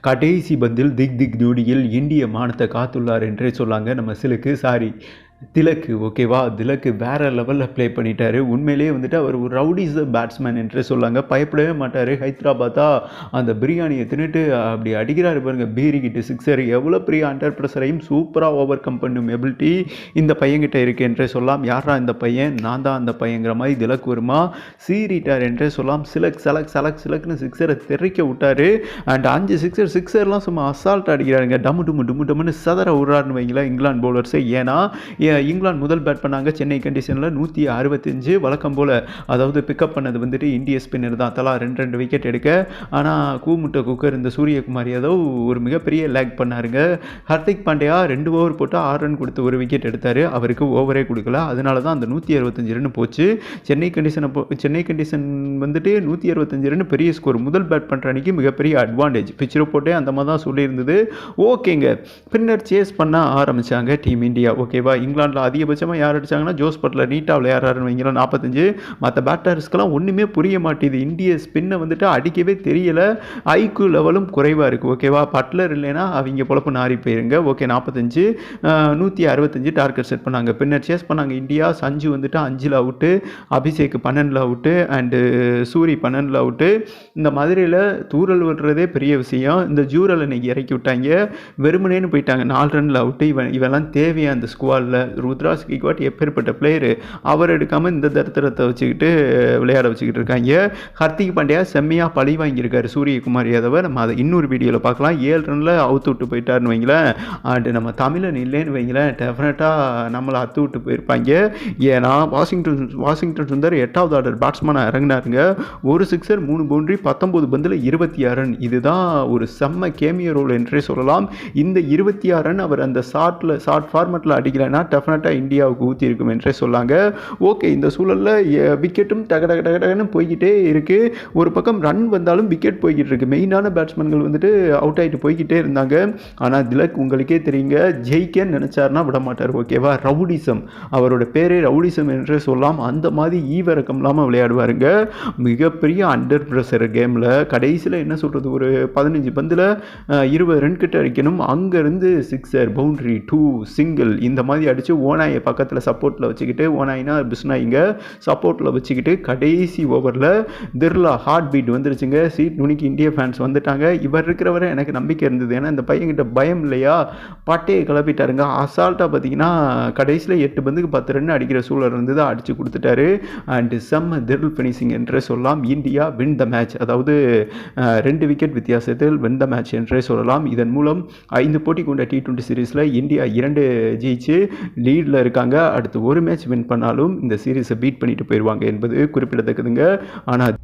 கடைசி பந்தில் திக் திக் நொடியில் இந்திய மானத்தை காத்துள்ளார் என்றே சொல்லாங்க நம்ம திலக்கு. ஓகேவா, திலக்கு வேறு லெவலில் ப்ளே பண்ணிட்டார். உண்மையிலேயே வந்துட்டு அவர் ஒரு ரவுடிஸ் பேட்ஸ்மேன் என்று சொல்லாங்க. பயப்படவே மாட்டார். ஹைதராபாத்தா அந்த பிரியாணியை தின்னுட்டு அப்படி அடிக்கிறாரு பாருங்க, பீரிக்கிட்டு சிக்ஸர். எவ்வளோ பெரிய அண்டர் ப்ரெஷரையும் சூப்பராக ஓவர் கம் பண்ணும் எபிலிட்டி இந்த பையன்கிட்ட இருக்கு என்றே சொல்லலாம். யாரா இந்த பையன், நான் தான் அந்த பையங்கிற மாதிரி திலக் வருமா சீரிட்டார் என்றே சொல்லலாம். சிலக்னு சிக்ஸரை தெறிக்க விட்டார். அண்ட் 5 சிக்ஸர்லாம் சும்மா அசால்ட் அடிக்கிறாருங்க. டம்முன்னு சதற விடுறாருன்னு வைங்களேன் இங்கிலாந்து பவுலர்ஸை. ஏன்னா இங்கிலாந்து முதல் பேட் பண்ணாங்க சென்னை கண்டிஷனில் 165. வழக்கம் போல் அதாவது பிக்கப் பண்ணது வந்துட்டு இந்திய ஸ்பின்னர் தான். தலா 2 விக்கெட் எடுக்க. ஆனால் கூமுட்டை குக்கர் இந்த சூரியகுமார் யாதவ் ஒரு மிகப்பெரிய லேக் பண்ணாருங்க. ஹர்திக் பாண்டியா 2 ஓவர் போட்டு 6 ரன் கொடுத்து 1 விக்கெட் எடுத்தார். அவருக்கு ஓவரே கொடுக்கல. அதனால தான் அந்த 165 ரன் போச்சு. சென்னை கண்டிஷன் வந்துட்டு 165 ரன் பெரிய ஸ்கோர். முதல் பேட் பண்ணுற அன்றைக்கி மிகப்பெரிய அட்வான்டேஜ். பிச் ரிப்போர்ட்டே அந்த மாதிரி தான் சொல்லியிருந்தது. ஓகேங்க, பின்னர் சேஸ் பண்ண ஆரம்பித்தாங்க டீம் இந்தியா. ஓகேவா, இங்கிலாண்டில் அதிகபட்சமாக யார் அடித்தாங்கன்னா ஜோஸ் பட்லர் நீட்டாக விளையாடுறாருன்னு வைங்களா 45. மற்ற பேட்டர்ஸ்க்கெல்லாம் ஒன்றுமே புரிய மாட்டேது. இந்திய ஸ்பின்னை வந்துட்டு அடிக்கவே தெரியல. ஐக்யூ லெவலும் குறைவாக இருக்குது. ஓகேவா, பட்லர் இல்லைன்னா அவங்க பொழப்பு நாரி போயிருங்க. ஓகே, 45 165 டார்கெட் செட் பண்ணாங்க. பின்னர் சேஸ் பண்ணாங்க இந்தியா. சஞ்சு வந்துட்டு 5 out, Abhishek 12 out, and Suri 12 out. இந்த மாதிரியில் தூரல் விடுறதே பெரிய விஷயம். இந்த ஜூரல் இன்னைக்கு இறக்கி விட்டாங்க. வெறுமனேன்னு போயிட்டாங்க. 4 ரன்னில் அவுட்டு. இவெல்லாம் தேவையா அந்த ஸ்குவாடில்? ருத்ராஜ் கிக்வாட் எப்பேற்பட்ட பிளேயரு, அவர் எடுக்காமல் இந்த தரித்திரத்தை வச்சுக்கிட்டு விளையாட வச்சுக்கிட்டு இருக்காங்க. ஹர்திக் பாண்டியா செம்மையாக பழி வாங்கியிருக்காரு சூரியகுமார் யாதவை. நம்ம அதை இன்னொரு வீடியோவில் பார்க்கலாம். 7 ரனில் அவுத்து விட்டு போயிட்டாருன்னு வைங்களேன். அண்டு நம்ம தமிழன் இல்லைன்னு வைங்களேன், டெஃபினட்டாக நம்மளை அத்து விட்டு போயிருப்பாங்க. ஏன்னா வாஷிங்டன் சுந்தர் 8வது ஆர்டர் பேட்ஸ்மேனாக இறங்கினாருங்க. 1 சிக்ஸர் 3 பவுண்டரி 19 பந்தில் 26 ரன். இதுதான் ஒரு செம்ம கேமியோ ரோல் என்றே சொல்லலாம். இந்த 26 ரன் அவர் அந்த ஷார்ட் ஃபார்மெட்டில் அடிக்கலைன்னா டெஃபினட்டாக இந்தியாவுக்கு ஊற்றி இருக்கும் என்றே சொல்லாங்க. ஓகே, இந்த சூழலில் விக்கெட்டும் டகன்னு போய்கிட்டே இருக்குது. ஒரு பக்கம் ரன் வந்தாலும் விக்கெட் போய்கிட்டு இருக்குது. மெயினான பேட்ஸ்மேன்கள் வந்துட்டு அவுட் ஆகிட்டு போய்கிட்டே இருந்தாங்க. ஆனால் திலக் உங்களுக்கே தெரியுங்க, ஜெயிக்கன்னு நினச்சாருன்னா விட மாட்டார். ஓகேவா, ரவுடிசம், அவரோட பேரே ரவுடிசம் என்றே சொல்லலாம். அந்த மாதிரி ஈவிரக்கம் இல்லாமல் விளையாடுவாருங்க. மிகப்பெரிய அண்டர் ப்ரெஷர் கேமில் கடைசியில் என்ன சொல்கிறது, ஒரு 15 பந்தில் 20 ரன் கிட்ட அடிக்கணும். அங்கேருந்து சிக்ஸர், பவுண்ட்ரி, 2 சிங்கிள் இந்த மாதிரி அடித்து ஓனாயை பக்கத்தில் சப்போர்ட்டில் வச்சுக்கிட்டு, ஓனாயினா பிஸ்னாயிங்க சப்போர்ட்டில் வச்சுக்கிட்டு கடைசி ஓவரில் திர்லா ஹார்ட் பீட் வந்துருச்சுங்க. சீட் நுனிக்கு இந்திய ஃபேன்ஸ் வந்துட்டாங்க. இவர் இருக்கிறவரை எனக்கு நம்பிக்கை இருந்தது. ஏன்னா இந்த பையன்கிட்ட பயம் இல்லையா, பட்டையை கிளப்பிட்டாருங்க. அசால்ட்டாக பார்த்தீங்கன்னா கடைசியில் 8 பந்துக்கு 10 ரன் அடிக்கிற சூழல் இருந்தது, அடித்து கொடுத்துட்டாரு. அண்டு செம்ம திரில் ஃபினிஷிங் என்றே சொல்லலாம். இந்தியா வின் த மேட்ச், அதாவது 2 விக்கெட் வித்தியாசத்தில் வின் த மேட்ச் என்றே சொல்லலாம். இதன் மூலம் 5 போட்டி கொண்ட T20 சீரீஸில் இந்தியா 2 ஜெயிச்சு லீடில் இருக்காங்க. அடுத்து ஒரு மேட்ச் வின் பண்ணாலும் இந்த சீரீஸை பீட் பண்ணிட்டு போயிடுவாங்க என்பது குறிப்பிடத்தக்கதுங்க. ஆனால்